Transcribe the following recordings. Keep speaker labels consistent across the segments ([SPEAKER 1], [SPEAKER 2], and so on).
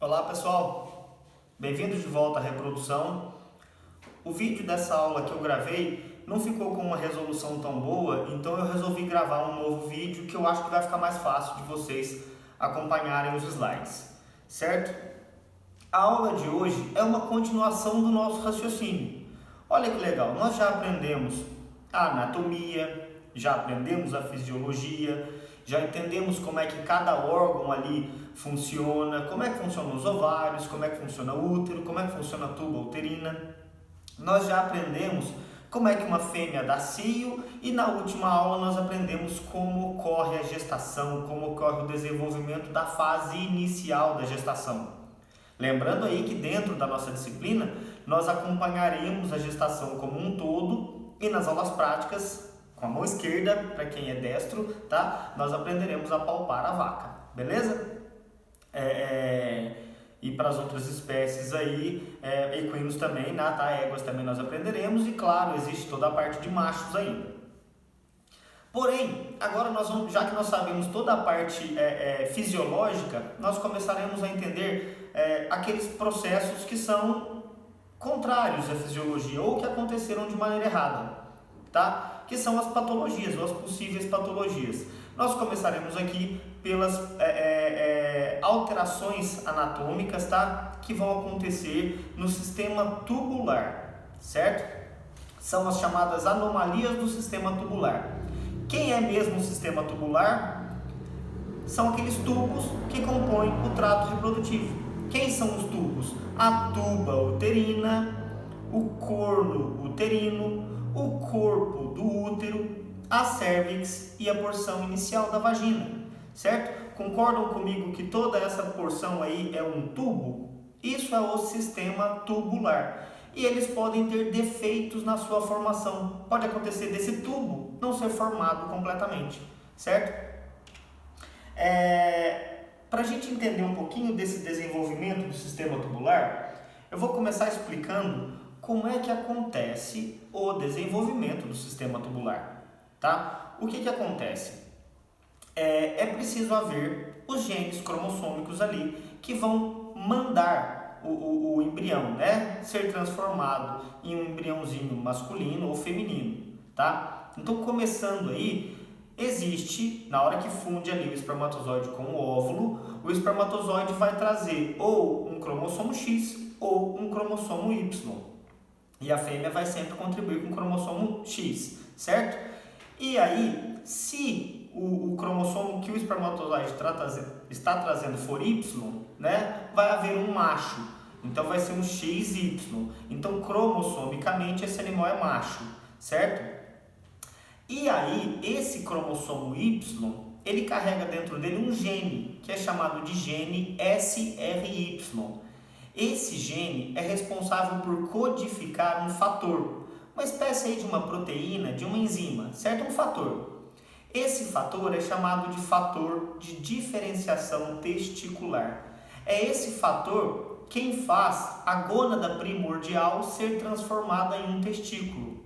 [SPEAKER 1] Olá pessoal, bem-vindos de volta à reprodução. O vídeo dessa aula que eu gravei não ficou com uma resolução tão boa, então eu resolvi gravar um novo vídeo que eu acho que vai ficar mais fácil de vocês acompanharem os slides, certo? A aula de hoje é uma continuação do nosso raciocínio. Olha que legal, nós já aprendemos a anatomia, já aprendemos a fisiologia, já entendemos como é que cada órgão ali funciona, como é que funcionam os ovários, como é que funciona o útero, como é que funciona a tuba uterina. Nós já aprendemos como é que uma fêmea dá cio e na última aula nós aprendemos como ocorre a gestação, como ocorre o desenvolvimento da fase inicial da gestação. Lembrando aí que dentro da nossa disciplina nós acompanharemos a gestação como um todo e nas aulas práticas, com a mão esquerda, para quem é destro, tá? Nós aprenderemos a palpar a vaca, beleza? E para as outras espécies aí, equinos também, né, tá? Éguas também nós aprenderemos e claro, existe toda a parte de machos ainda. Porém, agora nós vamos, já que nós sabemos toda a parte fisiológica, nós começaremos a entender aqueles processos que são contrários à fisiologia ou que aconteceram de maneira errada, tá? Que são as patologias ou as possíveis patologias. Nós começaremos aqui pelas alterações anatômicas, tá? Que vão acontecer no sistema tubular, certo? São as chamadas anomalias do sistema tubular. Quem é mesmo o sistema tubular? São aqueles tubos que compõem o trato reprodutivo. Quem são os tubos? A tuba uterina, o corno uterino, o corpo do útero, a cérvix e a porção inicial da vagina, certo? Concordam comigo que toda essa porção aí é um tubo? Isso é o sistema tubular. E eles podem ter defeitos na sua formação. Pode acontecer desse tubo não ser formado completamente, certo? Para a gente entender um pouquinho desse desenvolvimento do sistema tubular, eu vou começar explicando como é que acontece o desenvolvimento do sistema tubular, tá? O que acontece? É preciso haver os genes cromossômicos ali que vão mandar o embrião, né, ser transformado em um embriãozinho masculino ou feminino, tá? Então, começando aí, existe, na hora que funde ali o espermatozoide com o óvulo, o espermatozoide vai trazer ou um cromossomo X ou um cromossomo Y. E a fêmea vai sempre contribuir com o cromossomo X, certo? E aí, se o cromossomo que o espermatozoide está trazendo for Y, né, vai haver um macho. Então vai ser um XY. Então, cromossomicamente, esse animal é macho, certo? E aí, esse cromossomo Y, ele carrega dentro dele um gene, que é chamado de gene SRY. Esse gene é responsável por codificar um fator, uma espécie aí de uma proteína, de uma enzima, certo? Um fator. Esse fator é chamado de fator de diferenciação testicular. É esse fator quem faz a gônada primordial ser transformada em um testículo.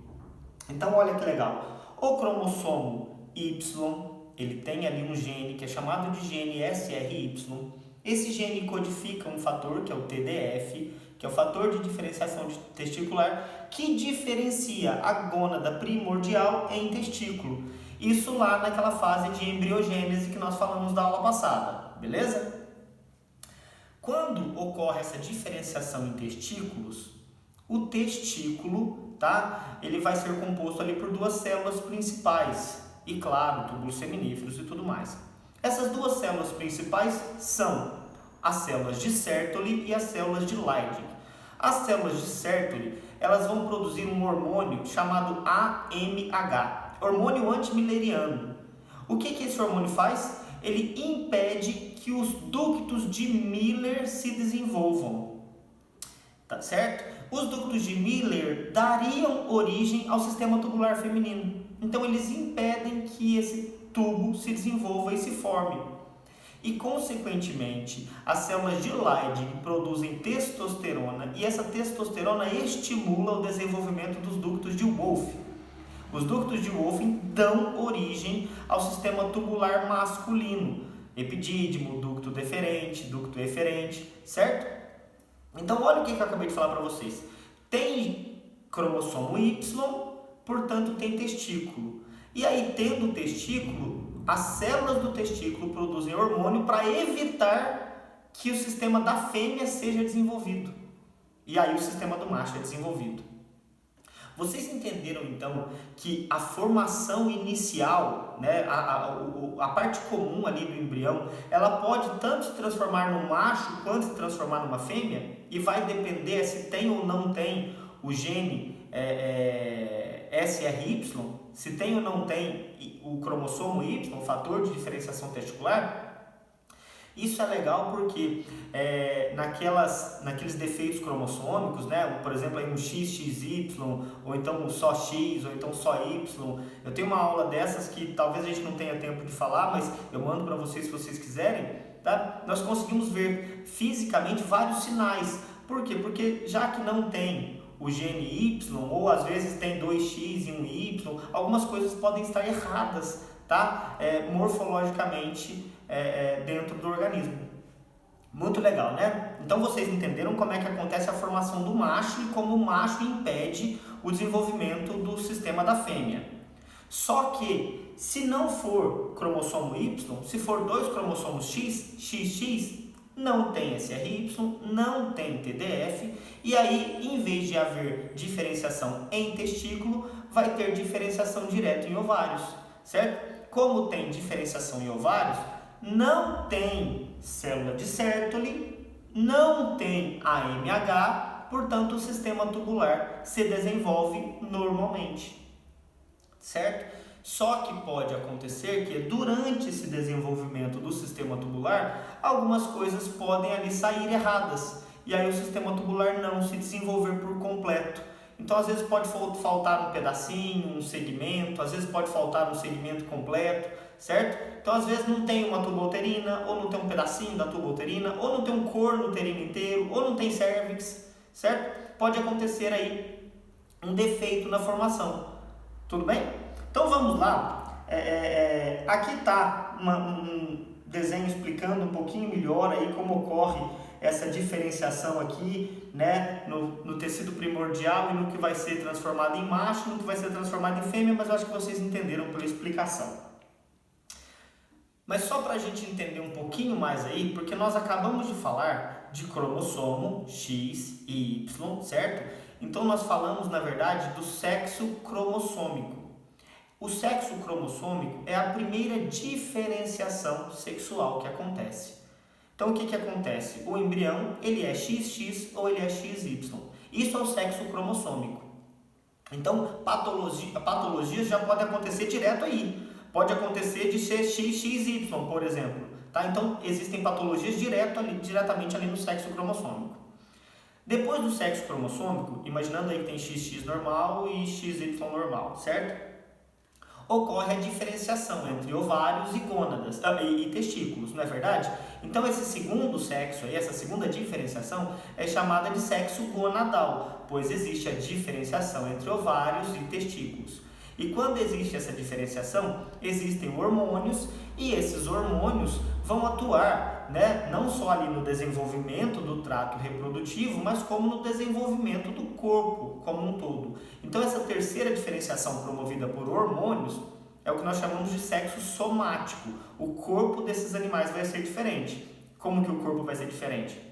[SPEAKER 1] Então, olha que legal. O cromossomo Y, ele tem ali um gene que é chamado de gene SRY. Esse gene codifica um fator, que é o TDF, que é o fator de diferenciação testicular, que diferencia a gônada primordial em testículo. Isso lá naquela fase de embriogênese que nós falamos da aula passada, beleza? Quando ocorre essa diferenciação em testículos, o testículo, tá? Ele vai ser composto ali por duas células principais e, claro, túbulos seminíferos e tudo mais. Essas duas células principais são as células de Sertoli e as células de Leydig. As células de Sertoli, elas vão produzir um hormônio chamado AMH, hormônio antimileriano. O que esse hormônio faz? Ele impede que os ductos de Miller se desenvolvam, tá certo? Os ductos de Miller dariam origem ao sistema tubular feminino. Então, eles impedem que esse tubo se desenvolva e se forme. E, consequentemente, as células de Leydig produzem testosterona e essa testosterona estimula o desenvolvimento dos ductos de Wolff. Os ductos de Wolff dão origem ao sistema tubular masculino, epidídimo, ducto deferente, ducto eferente, certo? Então olha o que eu acabei de falar para vocês. Tem cromossomo Y, portanto tem testículo. E aí, tendo testículo, as células do testículo produzem hormônio para evitar que o sistema da fêmea seja desenvolvido. E aí o sistema do macho é desenvolvido. Vocês entenderam então que a formação inicial, né, a parte comum ali do embrião, ela pode tanto se transformar num macho quanto se transformar numa fêmea? E vai depender se tem ou não tem o gene SRY, se tem ou não tem o cromossomo Y, o fator de diferenciação testicular. Isso é legal porque naqueles defeitos cromossômicos, né? Por exemplo, aí um XXY, ou então só X, ou então só Y. Eu tenho uma aula dessas que talvez a gente não tenha tempo de falar, mas eu mando para vocês se vocês quiserem. Tá? Nós conseguimos ver fisicamente vários sinais. Por quê? Porque já que não tem o gene Y, ou às vezes tem 2X e um Y, algumas coisas podem estar erradas, tá? Morfologicamente dentro do organismo. Muito legal, né? Então vocês entenderam como é que acontece a formação do macho e como o macho impede o desenvolvimento do sistema da fêmea. Só que se não for cromossomo Y, se for 2 cromossomos X, XX, não tem SRY, não tem TDF, e aí, em vez de haver diferenciação em testículo, vai ter diferenciação direto em ovários, certo? Como tem diferenciação em ovários, não tem célula de Sertoli, não tem AMH, portanto o sistema tubular se desenvolve normalmente, certo? Só que pode acontecer que durante esse desenvolvimento do sistema tubular, algumas coisas podem ali sair erradas, e aí o sistema tubular não se desenvolver por completo. Então às vezes pode faltar um pedacinho, um segmento, às vezes pode faltar um segmento completo, certo? Então às vezes não tem uma tubo-uterina, ou não tem um pedacinho da tubo-uterina, ou não tem um corno uterino inteiro, ou não tem cervix, certo? Pode acontecer aí um defeito na formação, tudo bem? Então vamos lá, aqui está um desenho explicando um pouquinho melhor aí como ocorre essa diferenciação aqui, né, no tecido primordial e no que vai ser transformado em macho, no que vai ser transformado em fêmea, mas eu acho que vocês entenderam pela explicação. Mas só para a gente entender um pouquinho mais aí, porque nós acabamos de falar de cromossomo X e Y, certo? Então nós falamos, na verdade, do sexo cromossômico. O sexo cromossômico é a primeira diferenciação sexual que acontece. Então o que acontece? O embrião, ele é XX ou ele é XY. Isso é o sexo cromossômico. Então patologias já podem acontecer direto aí. Pode acontecer de ser XXY, por exemplo. Tá? Então existem patologias diretamente ali no sexo cromossômico. Depois do sexo cromossômico, imaginando aí que tem XX normal e XY normal, certo? Ocorre a diferenciação entre ovários e gônadas e testículos, não é verdade? Então esse segundo sexo, essa segunda diferenciação é chamada de sexo gonadal, pois existe a diferenciação entre ovários e testículos. E quando existe essa diferenciação, existem hormônios e esses hormônios vão atuar, né, não só ali no desenvolvimento do trato reprodutivo, mas como no desenvolvimento do corpo como um todo. Então essa terceira diferenciação promovida por hormônios é o que nós chamamos de sexo somático. O corpo desses animais vai ser diferente. Como que o corpo vai ser diferente?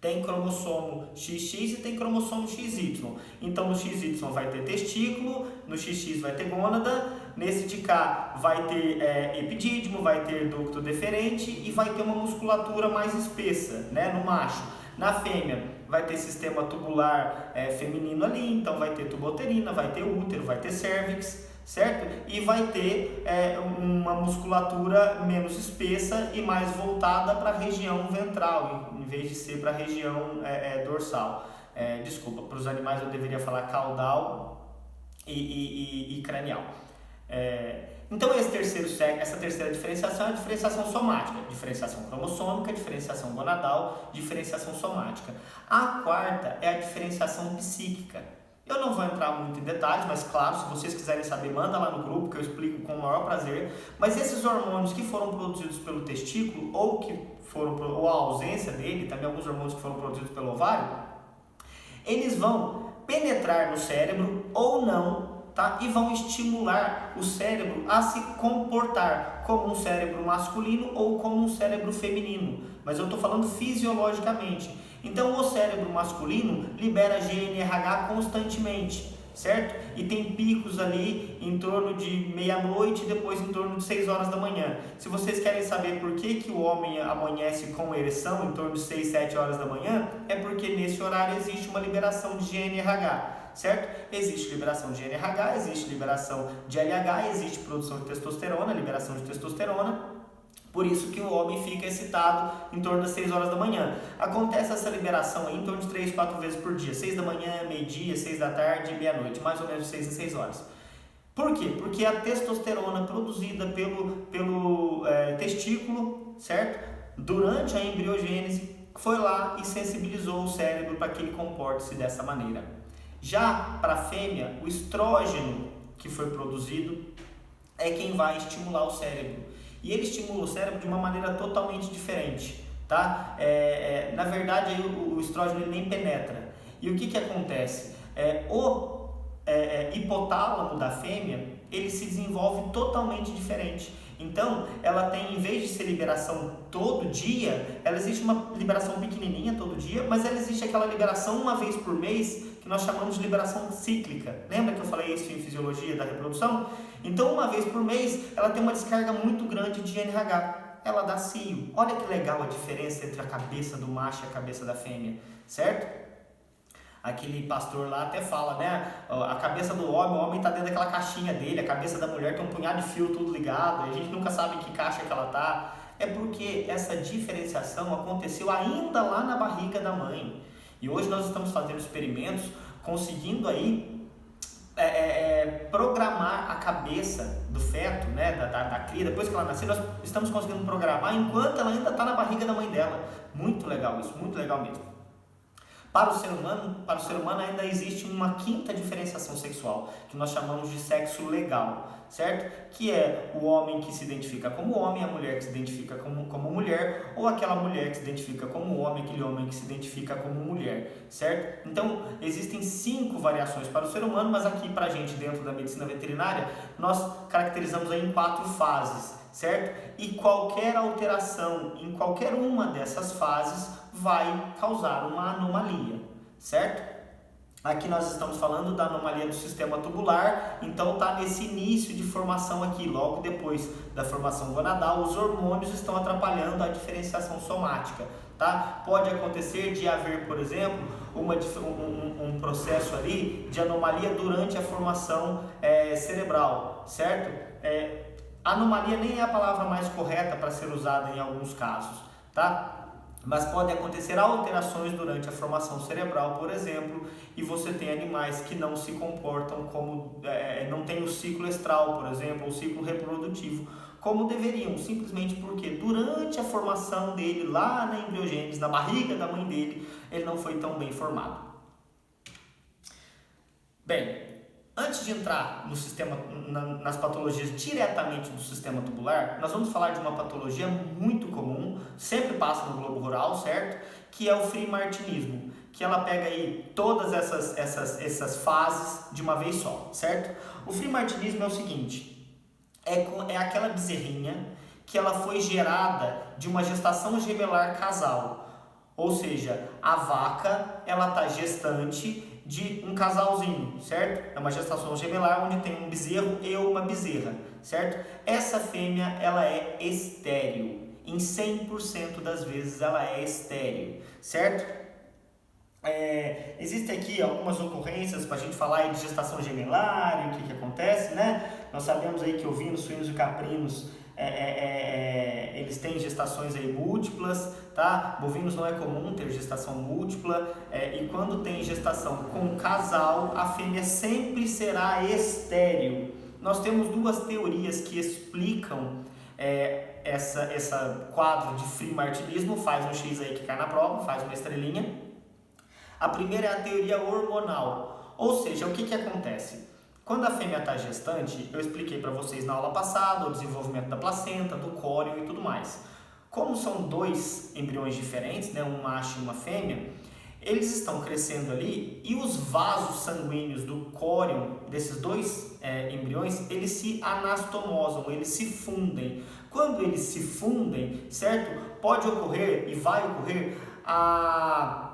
[SPEAKER 1] Tem cromossomo XX e tem cromossomo XY. Então no XY vai ter testículo, no XX vai ter gônada, nesse de cá vai ter epidídimo, vai ter ducto deferente e vai ter uma musculatura mais espessa, né, no macho. Na fêmea vai ter sistema tubular feminino ali, então vai ter tubo-uterina, vai ter útero, vai ter cervix, certo? E vai ter uma musculatura menos espessa e mais voltada para a região ventral, em vez de ser para a região dorsal. Desculpa, para os animais eu deveria falar caudal e cranial. Então essa terceira diferenciação é a diferenciação somática, diferenciação cromossômica, diferenciação gonadal, diferenciação somática. A quarta é a diferenciação psíquica. Eu não vou entrar muito em detalhes, mas claro, se vocês quiserem saber, manda lá no grupo que eu explico com o maior prazer. Mas esses hormônios que foram produzidos pelo testículo ou a ausência dele, também alguns hormônios que foram produzidos pelo ovário, eles vão penetrar no cérebro ou não, tá? E vão estimular o cérebro a se comportar como um cérebro masculino ou como um cérebro feminino. Mas eu estou falando fisiologicamente. Então o cérebro masculino libera GNRH constantemente, certo? E tem picos ali em torno de meia-noite e depois em torno de 6 horas da manhã. Se vocês querem saber por que o homem amanhece com ereção em torno de 6, 7 horas da manhã, é porque nesse horário existe uma liberação de GNRH, certo? Existe liberação de GNRH, existe liberação de LH, existe produção de testosterona, liberação de testosterona. Por isso que o homem fica excitado em torno das 6 horas da manhã. Acontece essa liberação aí em torno de 3, 4 vezes por dia. 6 da manhã, meio-dia, 6 da tarde e meia-noite. Mais ou menos 6 em 6 horas. Por quê? Porque a testosterona produzida pelo testículo, certo? Durante a embriogênese, foi lá e sensibilizou o cérebro para que ele comporte-se dessa maneira. Já para a fêmea, o estrógeno que foi produzido é quem vai estimular o cérebro. E ele estimula o cérebro de uma maneira totalmente diferente, tá? Na verdade, aí o estrógeno ele nem penetra. E o que acontece? O hipotálamo da fêmea, ele se desenvolve totalmente diferente. Então, ela tem, em vez de ser liberação todo dia, ela existe uma liberação pequenininha todo dia, mas ela existe aquela liberação uma vez por mês, que nós chamamos de liberação cíclica. Lembra que eu falei isso em fisiologia da reprodução? Então, uma vez por mês, ela tem uma descarga muito grande de GNRH. Ela dá cio. Olha que legal a diferença entre a cabeça do macho e a cabeça da fêmea, certo? Aquele pastor lá até fala, né? A cabeça do homem, o homem está dentro daquela caixinha dele, a cabeça da mulher tem um punhado de fio tudo ligado, a gente nunca sabe em que caixa que ela está. É porque essa diferenciação aconteceu ainda lá na barriga da mãe. E hoje nós estamos fazendo experimentos, conseguindo aí programar a cabeça do feto, né, da cria, depois que ela nasceu, nós estamos conseguindo programar enquanto ela ainda está na barriga da mãe dela. Muito legal isso, muito legal mesmo. Para o ser humano ainda existe uma quinta diferenciação sexual, que nós chamamos de sexo legal, certo? Que é o homem que se identifica como homem, a mulher que se identifica como mulher, ou aquela mulher que se identifica como homem, aquele homem que se identifica como mulher, certo? Então, existem 5 variações para o ser humano, mas aqui para a gente, dentro da medicina veterinária, nós caracterizamos aí em 4 fases, certo? E qualquer alteração em qualquer uma dessas fases vai causar uma anomalia, certo? Aqui nós estamos falando da anomalia do sistema tubular, então está nesse início de formação aqui, logo depois da formação gonadal, os hormônios estão atrapalhando a diferenciação somática, tá? Pode acontecer de haver, por exemplo, um processo ali de anomalia durante a formação cerebral, certo? Anomalia nem é a palavra mais correta para ser usada em alguns casos, tá? Mas pode acontecer alterações durante a formação cerebral, por exemplo, e você tem animais que não se comportam como, não tem o ciclo estral, por exemplo, ou o ciclo reprodutivo, como deveriam, simplesmente porque durante a formação dele, lá na embriogênese, na barriga da mãe dele, ele não foi tão bem formado. Bem, antes de entrar no sistema, nas patologias diretamente do sistema tubular, nós vamos falar de uma patologia muito comum, sempre passa no globo rural, certo? Que é o freemartinismo, que ela pega aí todas essas fases de uma vez só, certo? O freemartinismo é o seguinte, é aquela bezerrinha que ela foi gerada de uma gestação gemelar casal, ou seja, a vaca ela está gestante de um casalzinho, certo? É uma gestação gemelar onde tem um bezerro e uma bezerra, certo? Essa fêmea, ela é estéril. Em 100% das vezes ela é estéril, certo? Existem aqui algumas ocorrências para a gente falar aí de gestação gemelar e o que acontece, né? Nós sabemos aí que ovinos, suínos e caprinos eles têm gestações aí múltiplas, tá? Bovinos não é comum ter gestação múltipla, e quando tem gestação com um casal, a fêmea sempre será estéril. Nós temos 2 teorias que explicam essa quadro de freemartinismo. Faz um X aí que cai na prova, faz uma estrelinha. A primeira é a teoria hormonal. Ou seja, o que acontece? Quando a fêmea está gestante, eu expliquei para vocês na aula passada o desenvolvimento da placenta, do córeo e tudo mais. Como são dois embriões diferentes, né, um macho e uma fêmea, eles estão crescendo ali e os vasos sanguíneos do córeo desses dois embriões, eles se anastomosam, eles se fundem. Quando eles se fundem, certo? Pode ocorrer e vai ocorrer a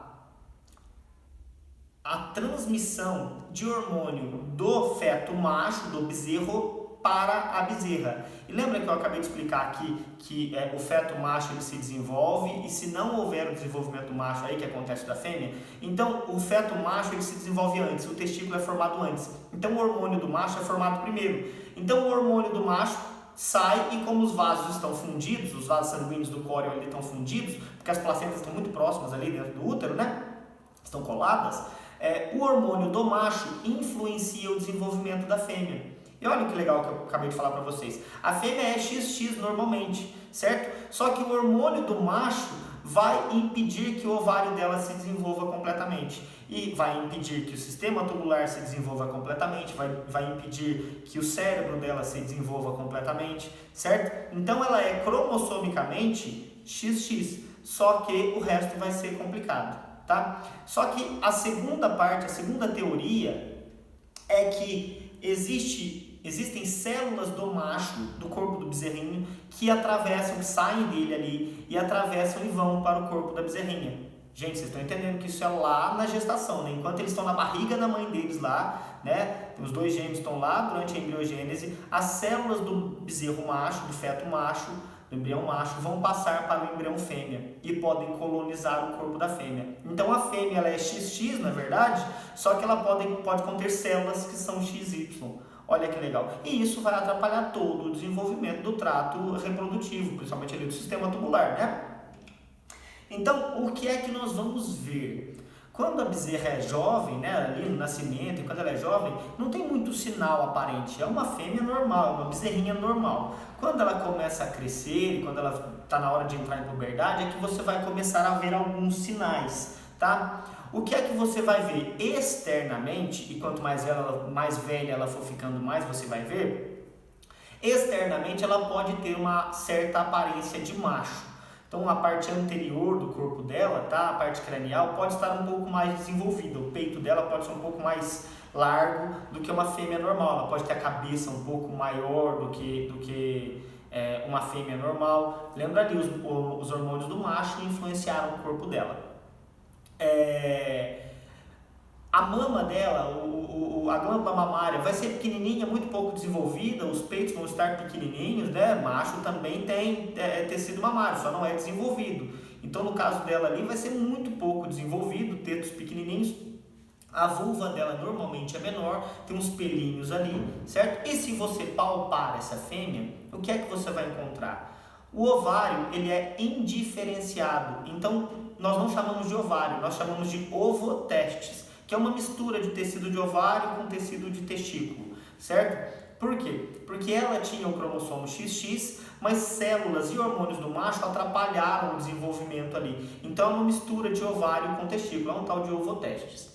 [SPEAKER 1] transmissão de hormônio do feto macho, do bezerro, para a bezerra. E lembra que eu acabei de explicar aqui que o feto macho ele se desenvolve e se não houver o desenvolvimento do macho aí que acontece da fêmea, então o feto macho ele se desenvolve antes, o testículo é formado antes. Então o hormônio do macho é formado primeiro. Então o hormônio do macho sai e como os vasos estão fundidos, os vasos sanguíneos do córeo ali estão fundidos, porque as placentas estão muito próximas ali dentro do útero, né? Estão coladas. O hormônio do macho influencia o desenvolvimento da fêmea. E olha que legal que eu acabei de falar para vocês. A fêmea é XX normalmente, certo? Só que o hormônio do macho vai impedir que o ovário dela se desenvolva completamente. E vai impedir que o sistema tubular se desenvolva completamente, vai impedir que o cérebro dela se desenvolva completamente, certo? Então ela é cromossomicamente XX, só que o resto vai ser complicado. Tá? Só que a segunda parte, a segunda teoria é que existem células do macho, do corpo do bezerrinho, que atravessam, que saem dele ali e atravessam e vão para o corpo da bezerrinha. Gente, vocês estão entendendo que isso é lá na gestação, né? Enquanto eles estão na barriga da mãe deles lá, né? Os dois gêmeos estão lá durante a embriogênese, as células do bezerro macho, do feto macho, do embrião macho, vão passar para o embrião fêmea e podem colonizar o corpo da fêmea. Então a fêmea ela é XX, na verdade, só que ela pode conter células que são XY. Olha que legal. E isso vai atrapalhar todo o desenvolvimento do trato reprodutivo, principalmente ali do sistema tubular, né? Então, o que é que nós vamos ver? Quando a bezerra é jovem, né, ali no nascimento, e quando ela é jovem, não tem muito sinal aparente. É uma fêmea normal, uma bezerrinha normal. Quando ela começa a crescer, quando ela está na hora de entrar em puberdade, é que você vai começar a ver alguns sinais, tá? O que é que você vai ver externamente, e quanto mais velha ela for ficando, mais você vai ver, externamente ela pode ter uma certa aparência de macho. Então a parte anterior do corpo dela, tá? A parte cranial pode estar um pouco mais desenvolvida, o peito dela pode ser um pouco mais largo do que uma fêmea normal, ela pode ter a cabeça um pouco maior do que uma fêmea normal. Lembra ali, os hormônios do macho influenciaram o corpo dela. A mama dela, a glândula mamária vai ser pequenininha, muito pouco desenvolvida, os peitos vão estar pequenininhos, né? Macho também tem tecido mamário, só não é desenvolvido. Então no caso dela ali vai ser muito pouco desenvolvido, tetos pequenininhos. A vulva dela normalmente é menor, tem uns pelinhos ali, certo? E se você palpar essa fêmea, o que é que você vai encontrar? O ovário, ele é indiferenciado, então nós não chamamos de ovário, nós chamamos de ovotestes, que é uma mistura de tecido de ovário com tecido de testículo, certo? Por quê? Porque ela tinha o cromossomo XX, mas células e hormônios do macho atrapalharam o desenvolvimento ali. Então é uma mistura de ovário com testículo, é um tal de ovotestes.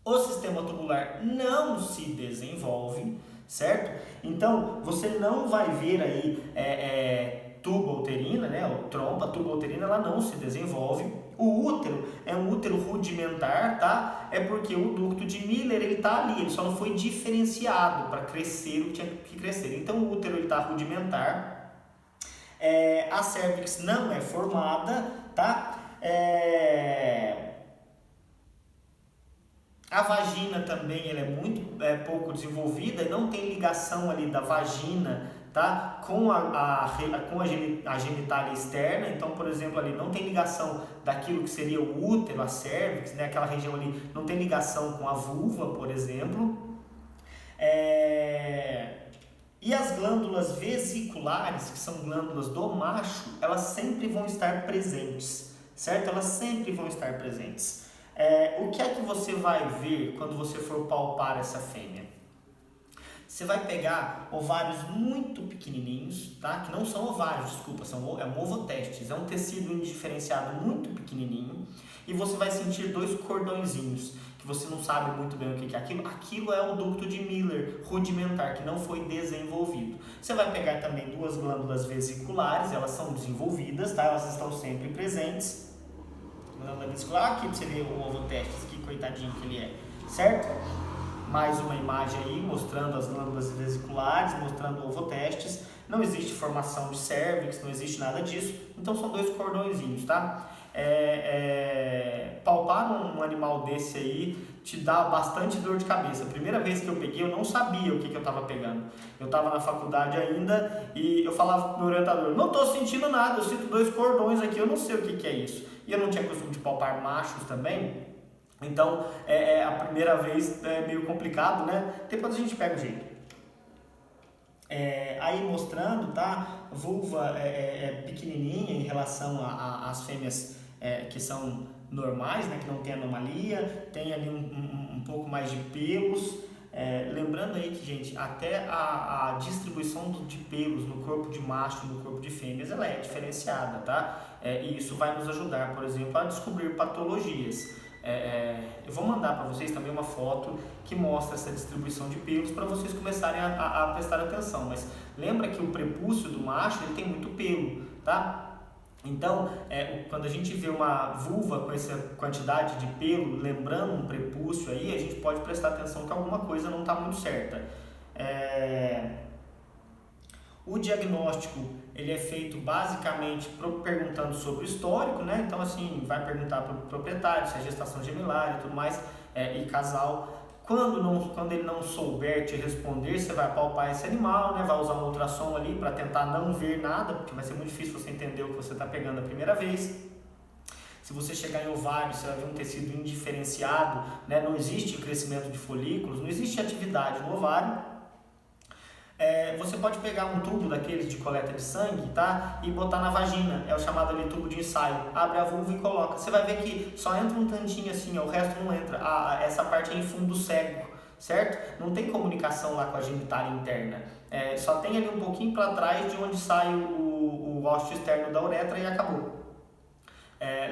[SPEAKER 1] O sistema tubular não se desenvolve, certo? Então você não vai ver aí tuba uterina, né? Ou trompa, tuba uterina, ela não se desenvolve. O útero é um útero rudimentar, tá? É porque o ducto de Miller ele tá ali, ele só não foi diferenciado para crescer o que tinha que crescer. Então o útero ele tá rudimentar. A cérvix não é formada, tá? A vagina também ela é muito pouco desenvolvida, não tem ligação ali da vagina, tá? com a genitália externa. Então, por exemplo, ali não tem ligação daquilo que seria o útero, a cérvix, né? Aquela região ali não tem ligação com a vulva, por exemplo. E as glândulas vesiculares, que são glândulas do macho, elas sempre vão estar presentes, certo? Elas sempre vão estar presentes. O que é que você vai ver quando você for palpar essa fêmea? Você vai pegar ovários muito pequenininhos, tá? Que não são ovários, desculpa, é um ovotestes, é um tecido indiferenciado muito pequenininho, e você vai sentir dois cordõezinhos, que você não sabe muito bem o que é aquilo, aquilo é o ducto de Miller rudimentar, que não foi desenvolvido. Você vai pegar também duas glândulas vesiculares, elas são desenvolvidas, tá? Elas estão sempre presentes. Glândula vesicular, aqui pra você ver o ovotestes, que coitadinho que ele é, certo? Mais uma imagem aí mostrando as glândulas vesiculares, mostrando ovotestes. Não existe formação de cérvix, não existe nada disso. Então são dois cordõezinhos, tá? Palpar um animal desse aí te dá bastante dor de cabeça. A primeira vez que eu peguei, eu não sabia o que eu estava pegando. Eu estava na faculdade ainda e eu falava pro meu orientador, não estou sentindo nada, eu sinto dois cordões aqui, eu não sei o que é isso. E eu não tinha costume de palpar machos também. Então, a primeira vez é meio complicado, né? Depois a gente pega o jeito. Aí mostrando, tá? Vulva pequenininha em relação às fêmeas que são normais, né? Que não tem anomalia. Tem ali um pouco mais de pelos. Lembrando aí que, gente, até a distribuição de pelos no corpo de macho e no corpo de fêmeas, ela é diferenciada, tá? E isso vai nos ajudar, por exemplo, a descobrir patologias. Eu vou mandar para vocês também uma foto que mostra essa distribuição de pelos para vocês começarem a prestar atenção, mas lembra que o prepúcio do macho ele tem muito pelo, tá? Então, quando a gente vê uma vulva com essa quantidade de pelo, lembrando um prepúcio aí, a gente pode prestar atenção que alguma coisa não está muito certa. O diagnóstico ele é feito basicamente perguntando sobre o histórico, né? Então assim, vai perguntar para o proprietário se é gestação gemelar e tudo mais, e casal. Quando ele não souber te responder, você vai palpar esse animal, né? Vai usar um ultrassom ali para tentar não ver nada, porque vai ser muito difícil você entender o que você está pegando a primeira vez. Se você chegar em ovário, você vai ver um tecido indiferenciado, né? Não existe crescimento de folículos, não existe atividade no ovário. Você pode pegar um tubo daqueles de coleta de sangue, tá? E botar na vagina, é o chamado ali tubo de ensaio. Abre a vulva e coloca. Você vai ver que só entra um tantinho assim, o resto não entra. Essa parte é em fundo cego, certo? Não tem comunicação lá com a genitália interna. Só tem ali um pouquinho para trás de onde sai o ósseo externo da uretra e acabou.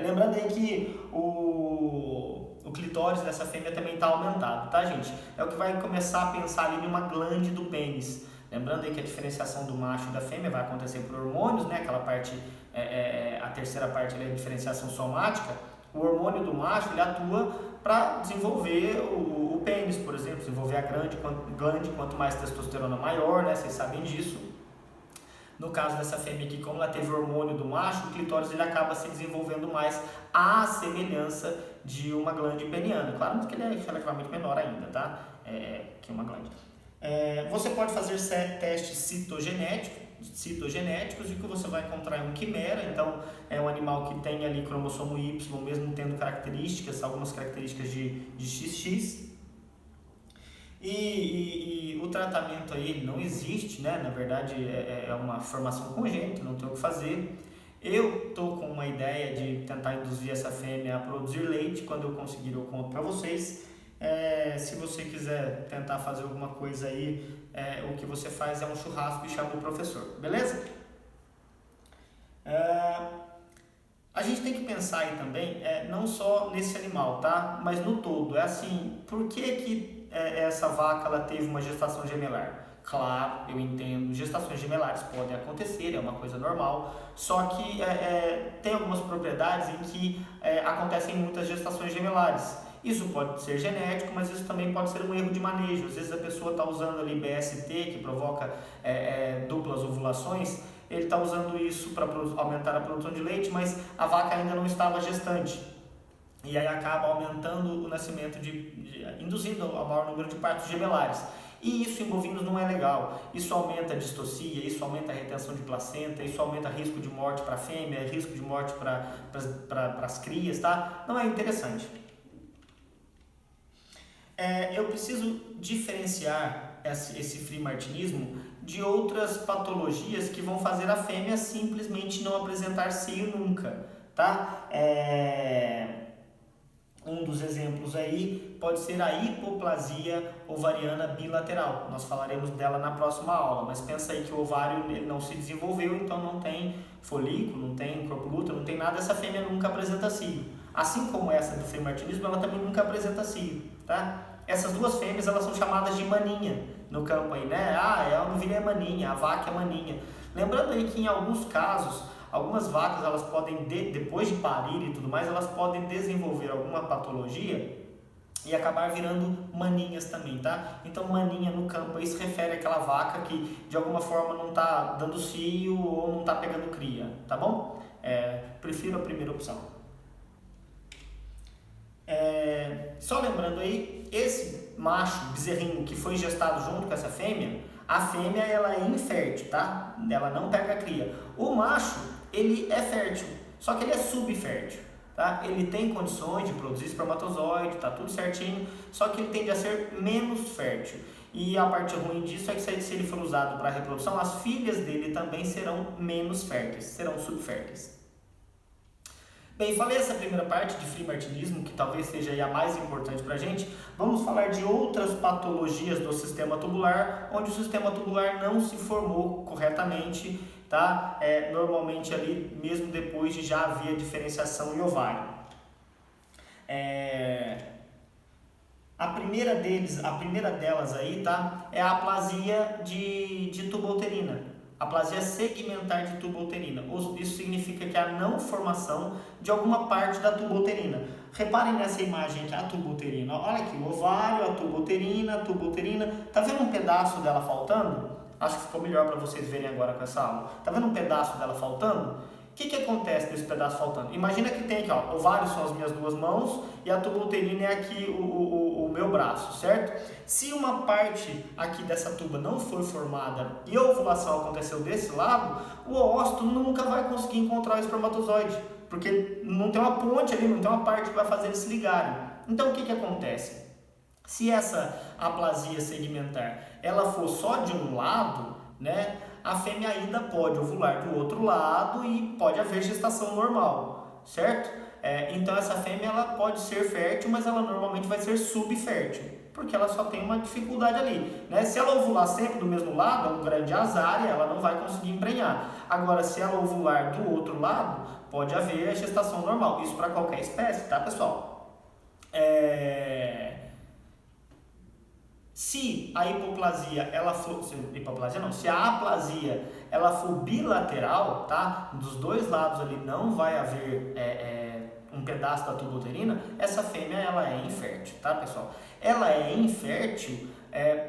[SPEAKER 1] Lembrando aí que o clitóris dessa fêmea também está aumentado, tá, gente? É o que vai começar a pensar ali numa glande do pênis. Lembrando aí que a diferenciação do macho e da fêmea vai acontecer por hormônios, né? Aquela parte, a terceira parte é a diferenciação somática. O hormônio do macho ele atua para desenvolver o pênis, por exemplo, desenvolver a glande, quanto mais testosterona maior, né? Vocês sabem disso. No caso dessa fêmea aqui, como ela teve o hormônio do macho, o clitóris ele acaba se desenvolvendo mais à semelhança de uma glande peniana. Claro que ele é relativamente menor ainda, tá? Que uma glande. Você pode fazer testes citogenéticos e que você vai encontrar um quimera, então é um animal que tem ali cromossomo Y, mesmo tendo algumas características de XX. E o tratamento aí não existe, né? Na verdade é uma formação congênita, não tem o que fazer. Eu tô com uma ideia de tentar induzir essa fêmea a produzir leite. Quando eu conseguir eu conto para vocês. Se você quiser tentar fazer alguma coisa aí, o que você faz é um churrasco e chama o professor, beleza? A gente tem que pensar aí também, não só nesse animal, tá? Mas no todo. É assim, por que essa vaca ela teve uma gestação gemelar? Claro, eu entendo, gestações gemelares podem acontecer, é uma coisa normal, só que tem algumas propriedades em que acontecem muitas gestações gemelares. Isso pode ser genético, mas isso também pode ser um erro de manejo. Às vezes a pessoa está usando ali BST, que provoca duplas ovulações, ele está usando isso para aumentar a produção de leite, mas a vaca ainda não estava gestante. E aí acaba aumentando o nascimento, induzindo ao maior número de partos gemelares. E isso em bovinos não é legal. Isso aumenta a distocia, isso aumenta a retenção de placenta, isso aumenta risco de morte para a fêmea, risco de morte para as crias, tá? Não é interessante. Eu preciso diferenciar esse frimartinismo de outras patologias que vão fazer a fêmea simplesmente não apresentar seio nunca, tá? Um dos exemplos aí pode ser a hipoplasia ovariana bilateral. Nós falaremos dela na próxima aula, mas pensa aí que o ovário ele não se desenvolveu, então não tem folículo, não tem corpo útero, não tem nada, essa fêmea nunca apresenta cio. Assim como essa do fremartinismo, ela também nunca apresenta cio, tá? Essas duas fêmeas, elas são chamadas de maninha no campo aí, né? A novilha é maninha, a vaca é maninha. Lembrando aí que em alguns casos, algumas vacas, elas podem, depois de parir e tudo mais, elas podem desenvolver alguma patologia e acabar virando maninhas também, tá? Então maninha no campo aí se refere àquela vaca que de alguma forma não está dando cio ou não está pegando cria, tá bom? Prefiro a primeira opção. Só lembrando aí, esse macho bezerrinho que foi gestado junto com essa fêmea, a fêmea ela é infértil, tá? Ela não pega cria. O macho, ele é fértil, só que ele é subfértil, tá? Ele tem condições de produzir espermatozoide, tá tudo certinho, só que ele tende a ser menos fértil. E a parte ruim disso é que se ele for usado para reprodução, as filhas dele também serão menos férteis, serão subférteis. Bem, falei essa primeira parte de fremartinismo, que talvez seja a mais importante para a gente. Vamos falar de outras patologias do sistema tubular, onde o sistema tubular não se formou corretamente, tá? Normalmente ali, mesmo depois de já haver diferenciação em ovário. A primeira delas aí, tá? É a aplasia de tubo uterina. Aplasia segmentar de tubo uterina. Isso significa que a não formação de alguma parte da tubo uterina. Reparem nessa imagem aqui, a tubo uterina. Olha aqui, o ovário, a tubo uterina. Tá vendo um pedaço dela faltando? Acho que ficou melhor para vocês verem agora com essa aula. Tá vendo um pedaço dela faltando? O que acontece nesse pedaço faltando? Imagina que tem aqui, ó, ovário são as minhas duas mãos e a tuba uterina é aqui o meu braço, certo? Se uma parte aqui dessa tuba não foi formada e a ovulação aconteceu desse lado, o óvulo nunca vai conseguir encontrar o espermatozoide, porque não tem uma ponte ali, não tem uma parte que vai fazer eles se ligarem. Então o que acontece? Se essa aplasia segmentar ela for só de um lado, né, a fêmea ainda pode ovular do outro lado e pode haver gestação normal, certo? Então essa fêmea ela pode ser fértil, mas ela normalmente vai ser subfértil, porque ela só tem uma dificuldade ali, né? Se ela ovular sempre do mesmo lado, é um grande azar e ela não vai conseguir emprenhar. Agora, se ela ovular do outro lado, pode haver a gestação normal. Isso para qualquer espécie, tá, pessoal? Se a hipoplasia ela for, se a aplasia ela for bilateral, tá? Dos dois lados ali não vai haver um pedaço da tuba uterina, essa fêmea ela é infértil, tá, pessoal? Ela é infértil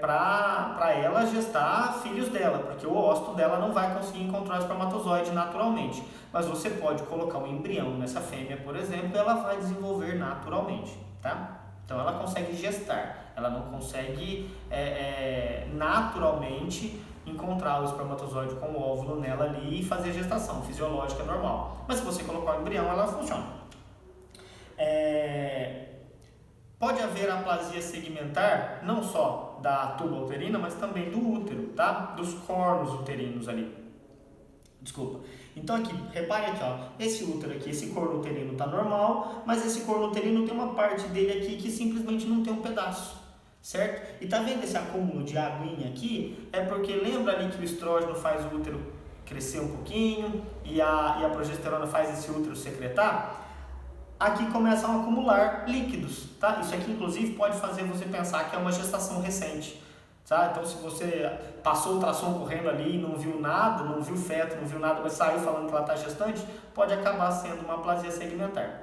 [SPEAKER 1] para ela gestar filhos dela, porque o óvulo dela não vai conseguir encontrar o espermatozoide naturalmente. Mas você pode colocar um embrião nessa fêmea, por exemplo, e ela vai desenvolver naturalmente, tá? Então ela consegue gestar, ela não consegue naturalmente encontrar o espermatozoide com o óvulo nela ali e fazer gestação fisiológica normal. Mas se você colocar o embrião, ela funciona. Pode haver aplasia segmentar, não só da tuba uterina, mas também do útero, tá? Dos cornos uterinos ali. Desculpa. Então aqui, repare aqui, ó, esse útero aqui, esse corno uterino tá normal, mas esse corno uterino tem uma parte dele aqui que simplesmente não tem um pedaço, certo? E tá vendo esse acúmulo de aguinha aqui? É porque lembra ali que o estrógeno faz o útero crescer um pouquinho e a progesterona faz esse útero secretar? Aqui começam a acumular líquidos, tá? Isso aqui inclusive pode fazer você pensar que é uma gestação recente. Tá? Então se você passou o ultrassom correndo ali e não viu nada, não viu feto, não viu nada, mas saiu falando que ela está gestante, pode acabar sendo uma aplasia segmentar.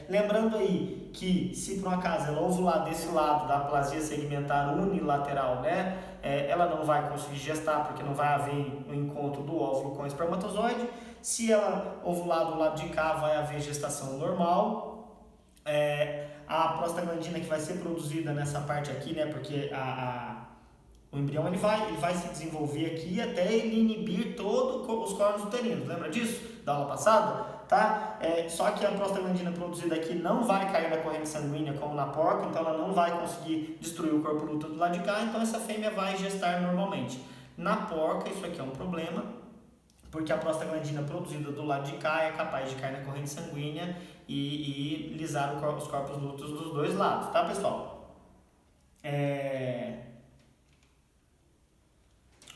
[SPEAKER 1] Lembrando aí que se por um acaso ela ovular desse lado da aplasia segmentar unilateral, né, ela não vai conseguir gestar porque não vai haver o encontro do óvulo com o espermatozoide. Se ela ovular do lado de cá, vai haver gestação normal. A prostaglandina que vai ser produzida nessa parte aqui, né, porque o embrião ele vai se desenvolver aqui até ele inibir todos os cornos uterinos, lembra disso? Da aula passada? Tá? Só que a prostaglandina produzida aqui não vai cair na corrente sanguínea como na porca, então ela não vai conseguir destruir o corpo útero do lado de cá, então essa fêmea vai gestar normalmente. Na porca isso aqui é um problema, porque a prostaglandina produzida do lado de cá é capaz de cair na corrente sanguínea e lisar os corpos úteros dos dois lados, tá, pessoal?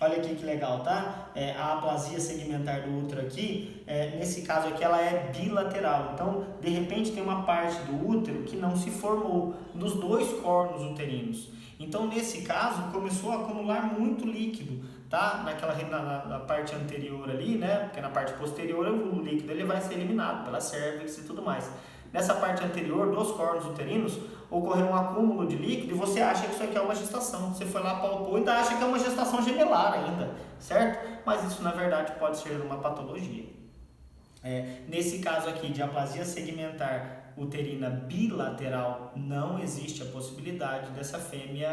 [SPEAKER 1] Olha aqui que legal, tá? A aplasia segmentar do útero aqui, nesse caso aqui, ela é bilateral. Então, de repente, tem uma parte do útero que não se formou nos dois cornos uterinos. Então, nesse caso, começou a acumular muito líquido, tá? Na parte anterior ali, né? Porque na parte posterior o líquido ele vai ser eliminado pela cervix e tudo mais. Nessa parte anterior dos cornos uterinos, ocorreu um acúmulo de líquido e você acha que isso aqui é uma gestação. Você foi lá, palpou e ainda acha que é uma gestação gemelar ainda, certo? Mas isso, na verdade, pode ser uma patologia. Nesse caso aqui de aplasia segmentar uterina bilateral, não existe a possibilidade dessa fêmea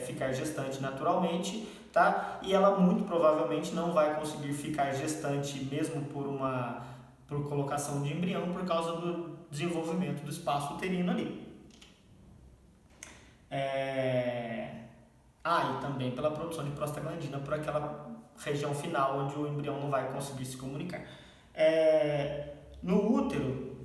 [SPEAKER 1] ficar gestante naturalmente, tá? E ela muito provavelmente não vai conseguir ficar gestante mesmo por colocação de embrião por causa do desenvolvimento do espaço uterino ali. E também pela produção de prostaglandina por aquela região final onde o embrião não vai conseguir se comunicar. No útero,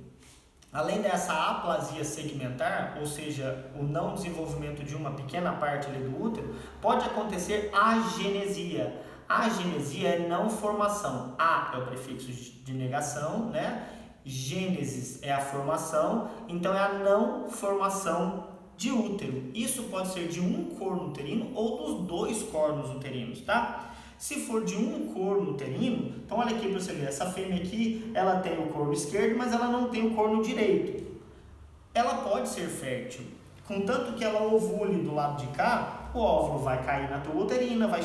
[SPEAKER 1] além dessa aplasia segmentar, ou seja, o não desenvolvimento de uma pequena parte ali do útero, pode acontecer agenesia. A agenesia é não formação. A é o prefixo de negação, né? Gênesis é a formação, então é a não formação de útero. Isso pode ser de um corno uterino ou dos dois cornos uterinos, tá? Se for de um corno uterino, então olha aqui para você ver, essa fêmea aqui, ela tem o corno esquerdo, mas ela não tem o corno direito. Ela pode ser fértil, contanto que ela ovule do lado de cá, o óvulo vai cair na tuba uterina, vai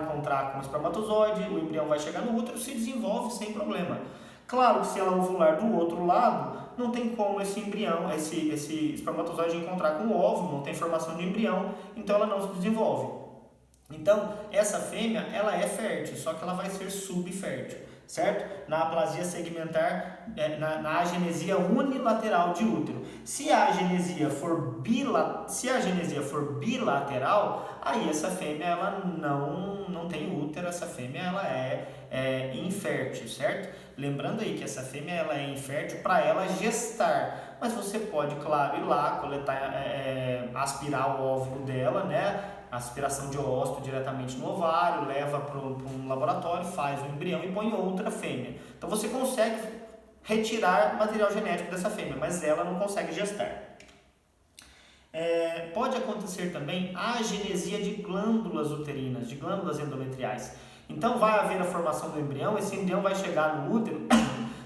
[SPEAKER 1] encontrar com o espermatozoide, o embrião vai chegar no útero, se desenvolve sem problema. Claro que se ela ovular do outro lado, não tem como esse embrião, esse espermatozoide encontrar com o óvulo, não tem formação de embrião, então ela não se desenvolve. Então, essa fêmea, ela é fértil, só que ela vai ser subfértil, certo? Na aplasia segmentar, na agenesia unilateral de útero. Se a agenesia for bilateral, aí essa fêmea, ela não tem útero, essa fêmea, ela é infértil, certo? Lembrando aí que essa fêmea, ela é infértil para ela gestar, mas você pode, claro, ir lá, coletar, aspirar o óvulo dela, né? Aspiração de óvulo diretamente no ovário, leva para um laboratório, faz o embrião e põe outra fêmea. Então você consegue retirar material genético dessa fêmea, mas ela não consegue gestar. Pode acontecer também a agenesia de glândulas uterinas, de glândulas endometriais. Então vai haver a formação do embrião, esse embrião vai chegar no útero,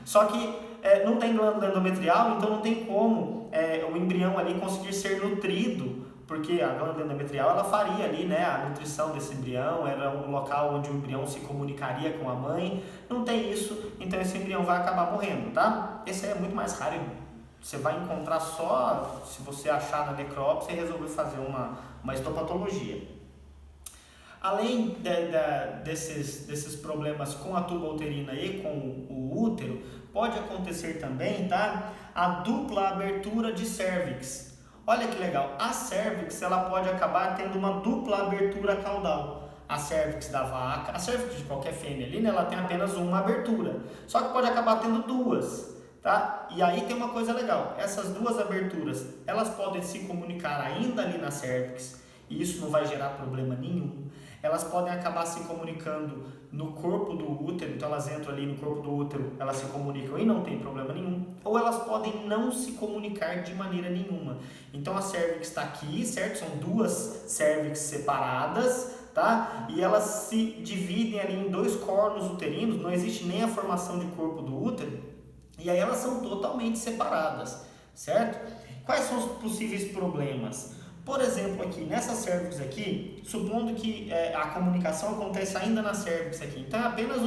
[SPEAKER 1] só que não tem glândula endometrial, então não tem como o embrião ali conseguir ser nutrido, porque a glândula endometrial ela faria ali, né, a nutrição desse embrião, era um local onde o embrião se comunicaria com a mãe, não tem isso, então esse embrião vai acabar morrendo, tá? Esse é muito mais raro, você vai encontrar só se você achar na necrópsia e resolver fazer uma histopatologia. Além desses problemas com a tuba uterina e com o útero, pode acontecer também, tá, a dupla abertura de cérvix. Olha que legal, a cérvix ela pode acabar tendo uma dupla abertura caudal. A cérvix da vaca, a cérvix de qualquer fêmea ali, né, ela tem apenas uma abertura, só que pode acabar tendo duas, tá? E aí tem uma coisa legal, essas duas aberturas, elas podem se comunicar ainda ali na cérvix, e isso não vai gerar problema nenhum. Elas podem acabar se comunicando no corpo do útero, então elas entram ali no corpo do útero, elas se comunicam e não tem problema nenhum. Ou elas podem não se comunicar de maneira nenhuma. Então a cérvix está aqui, certo? São duas cérvix separadas, tá? E elas se dividem ali em dois cornos uterinos, não existe nem a formação de corpo do útero, e aí elas são totalmente separadas, certo? Quais são os possíveis problemas? Por exemplo, aqui, nessa cérvix aqui, supondo que a comunicação acontece ainda na cérvix aqui, então é apenas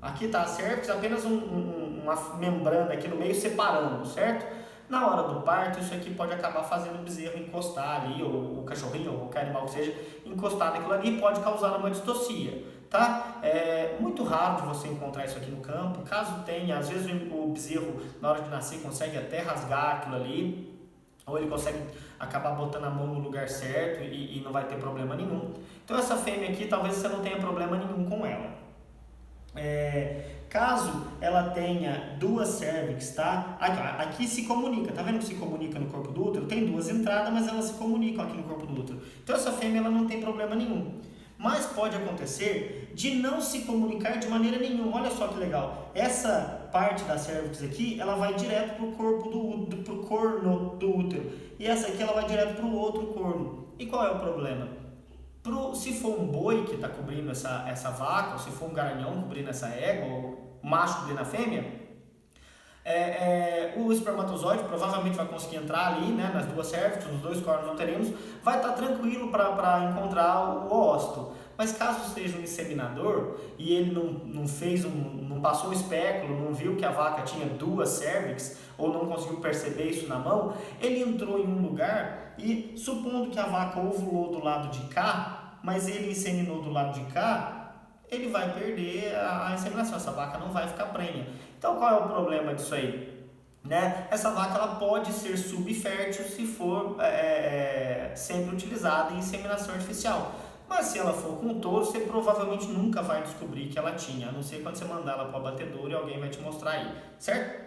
[SPEAKER 1] aqui está a cérvix, apenas uma membrana aqui no meio separando, certo? Na hora do parto, isso aqui pode acabar fazendo o bezerro encostar ali, ou o cachorrinho, ou qualquer animal que seja, encostar naquilo ali e pode causar uma distocia, tá? É muito raro de você encontrar isso aqui no campo, caso tenha, às vezes o bezerro, na hora de nascer, consegue até rasgar aquilo ali, ou ele consegue acabar botando a mão no lugar certo e não vai ter problema nenhum. Então essa fêmea aqui, talvez você não tenha problema nenhum com ela. Caso ela tenha duas cérvix, tá? Aqui se comunica, tá vendo que se comunica no corpo do útero? Tem duas entradas, mas elas se comunicam aqui no corpo do útero. Então essa fêmea ela não tem problema nenhum. mas pode acontecer de não se comunicar de maneira nenhuma. Olha só que legal, essa parte da cervix aqui, ela vai direto para o corpo pro corno do útero, e essa aqui ela vai direto para o outro corno. E qual é o problema? Se for um boi que está cobrindo essa vaca, ou se for um garanhão cobrindo essa égua, ou macho cobrindo a fêmea, o espermatozoide provavelmente vai conseguir entrar ali, né, nas duas cervix, nos dois cornos uterinos, vai estar tranquilo para encontrar o ócito. Mas caso seja um inseminador e ele não passou o espéculo, não viu que a vaca tinha duas cervix, ou não conseguiu perceber isso na mão, ele entrou em um lugar e, supondo que a vaca ovulou do lado de cá, mas ele inseminou do lado de cá, ele vai perder a inseminação, essa vaca não vai ficar prenha. Então qual é o problema disso aí? Né? Essa vaca ela pode ser subfértil se for sempre utilizada em inseminação artificial. Mas se ela for com touro, você provavelmente nunca vai descobrir que ela tinha, a não ser quando você mandar ela para o abatedouro e alguém vai te mostrar aí, certo?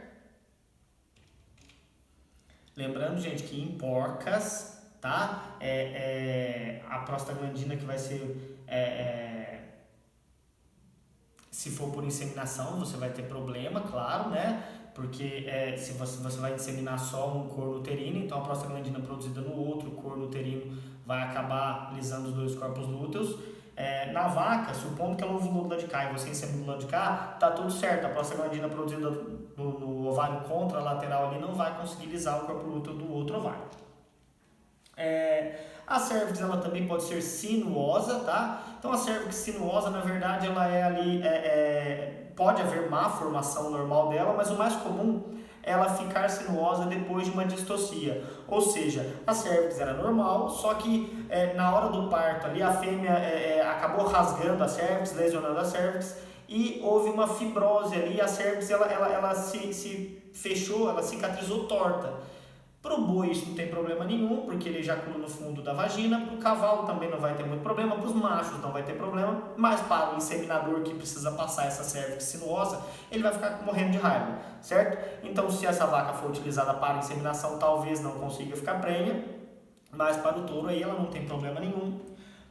[SPEAKER 1] Lembrando, gente, que em porcas, tá? A prostaglandina que vai ser... se for por inseminação, você vai ter problema, claro, né? Porque se você vai inseminar só um corno uterino, então a prostaglandina produzida no outro corno uterino vai acabar lisando os dois corpos lúteos. Na vaca, supondo que ela ovulou do lado de cá e você inseminou do lado de cá, tá tudo certo. A prostaglandina produzida no ovário contralateral ali não vai conseguir lisar o corpo lúteo do outro ovário. A cervix ela também pode ser sinuosa, tá? Então a cervix sinuosa, na verdade, ela é ali, pode haver má formação normal dela, mas o mais comum é ela ficar sinuosa depois de uma distocia. Ou seja, a cervix era normal, só que na hora do parto ali a fêmea acabou rasgando a cervix, lesionando a cervix, e houve uma fibrose ali, a cervix ela se fechou, ela cicatrizou torta. Para o boi isso não tem problema nenhum, porque ele ejacula no fundo da vagina. Para o cavalo também não vai ter muito problema, para os machos não vai ter problema, mas para o inseminador que precisa passar essa cervix sinuosa, ele vai ficar morrendo de raiva, certo? Então se essa vaca for utilizada para inseminação, talvez não consiga ficar prenha, mas para o touro aí ela não tem problema nenhum.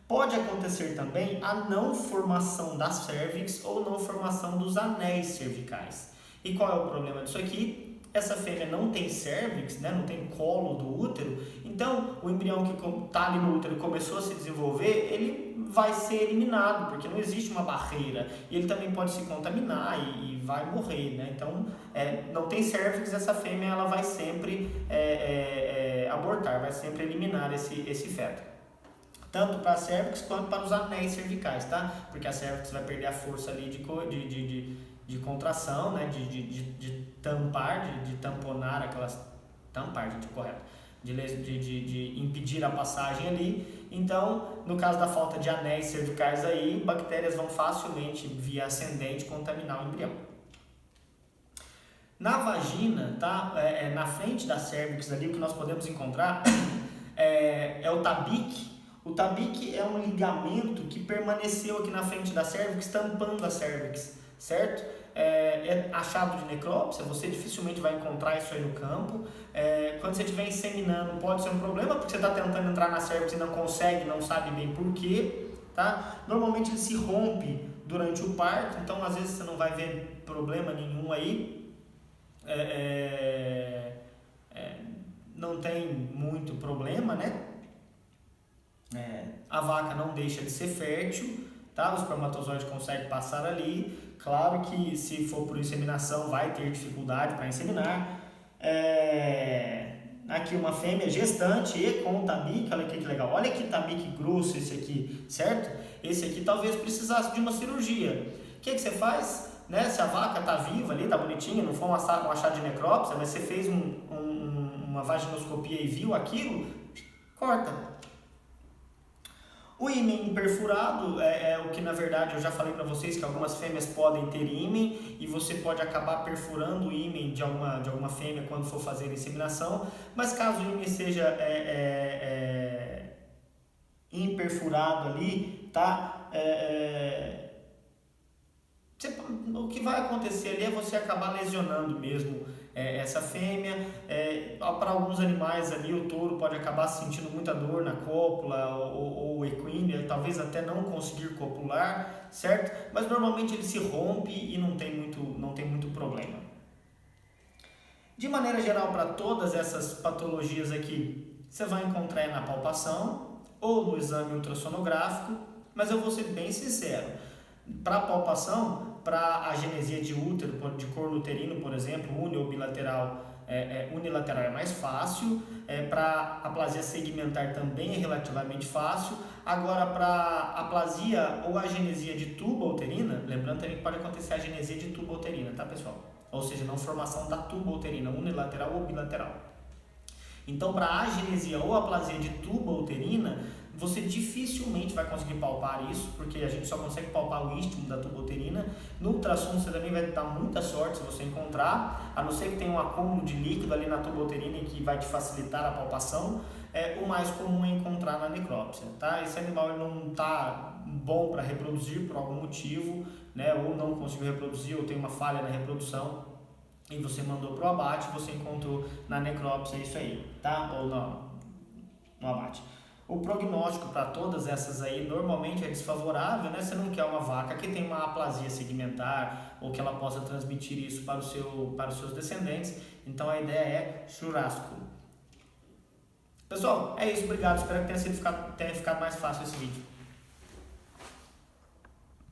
[SPEAKER 1] Pode acontecer também a não formação da cervix ou não formação dos anéis cervicais. E qual é o problema disso aqui? Essa fêmea não tem cervix, né, não tem colo do útero, então o embrião que está ali no útero começou a se desenvolver, ele vai ser eliminado, porque não existe uma barreira, e ele também pode se contaminar e vai morrer, né? Então, não tem cervix, essa fêmea ela vai sempre abortar, vai sempre eliminar esse feto. Tanto para a cervix quanto para os anéis cervicais, tá? Porque a cervix vai perder a força ali de contração, né? de tampar, de tamponar aquelas... Tampar, gente, é correto. De impedir a passagem ali. Então, no caso da falta de anéis cervicais aí, bactérias vão facilmente, via ascendente, contaminar o embrião. Na vagina, tá? Na frente da cervix ali, o que nós podemos encontrar é o tabique. O tabique é um ligamento que permaneceu aqui na frente da cervix, tampando a cervix, certo? É achado de necrópsia, você dificilmente vai encontrar isso aí no campo. Quando você estiver inseminando, pode ser um problema, porque você está tentando entrar na cervix e não consegue, não sabe bem por quê, tá? Normalmente ele se rompe durante o parto, então às vezes você não vai ver problema nenhum aí. Não tem muito problema, né? A vaca não deixa de ser fértil, tá? O espermatozoide consegue passar ali. Claro que se for por inseminação vai ter dificuldade para inseminar. Aqui uma fêmea gestante e com tabique, olha aqui que legal, olha que tabique grosso esse aqui, certo? Esse aqui talvez precisasse de uma cirurgia. O que você faz? Né? Se a vaca está viva ali, está bonitinha, não foi um achado de necrópsia, mas você fez uma vaginoscopia e viu aquilo, corta. O ímen perfurado é o que, na verdade, eu já falei para vocês que algumas fêmeas podem ter ímen e você pode acabar perfurando o ímen de alguma fêmea quando for fazer a inseminação, mas caso o ímen seja imperfurado ali, tá? O que vai acontecer ali é você acabar lesionando mesmo essa fêmea. Para alguns animais ali, o touro pode acabar sentindo muita dor na cópula ou equina, talvez até não conseguir copular, certo? Mas normalmente ele se rompe e não tem muito problema. De maneira geral, para todas essas patologias aqui, você vai encontrar na palpação ou no exame ultrassonográfico, mas eu vou ser bem sincero, para a palpação, para a genesia de útero, de corno uterino, por exemplo, uni ou bilateral, unilateral é mais fácil, para aplasia segmentar também é relativamente fácil. Agora, para aplasia ou agenesia de tuba uterina, lembrando também que pode acontecer a agenesia de tuba uterina, tá, pessoal? Ou seja, não formação da tuba uterina, unilateral ou bilateral. Então, para a agenesia ou aplasia de tuba uterina, você dificilmente vai conseguir palpar isso, porque a gente só consegue palpar o istmo da tuba uterina. No ultrassom você também vai dar muita sorte se você encontrar, a não ser que tenha um acúmulo de líquido ali na tuba uterina que vai te facilitar a palpação. O mais comum é encontrar na necrópsia, tá? Esse animal ele não está bom para reproduzir por algum motivo, né? Ou não conseguiu reproduzir, ou tem uma falha na reprodução, e você mandou para o abate, você encontrou na necrópsia isso aí, tá? Ou não, no abate. O prognóstico para todas essas aí normalmente é desfavorável, né? Você não quer uma vaca que tem uma aplasia segmentar ou que ela possa transmitir isso para os seus descendentes. Então a ideia é churrasco. Pessoal, é isso, obrigado. Espero que tenha ficado mais fácil esse vídeo.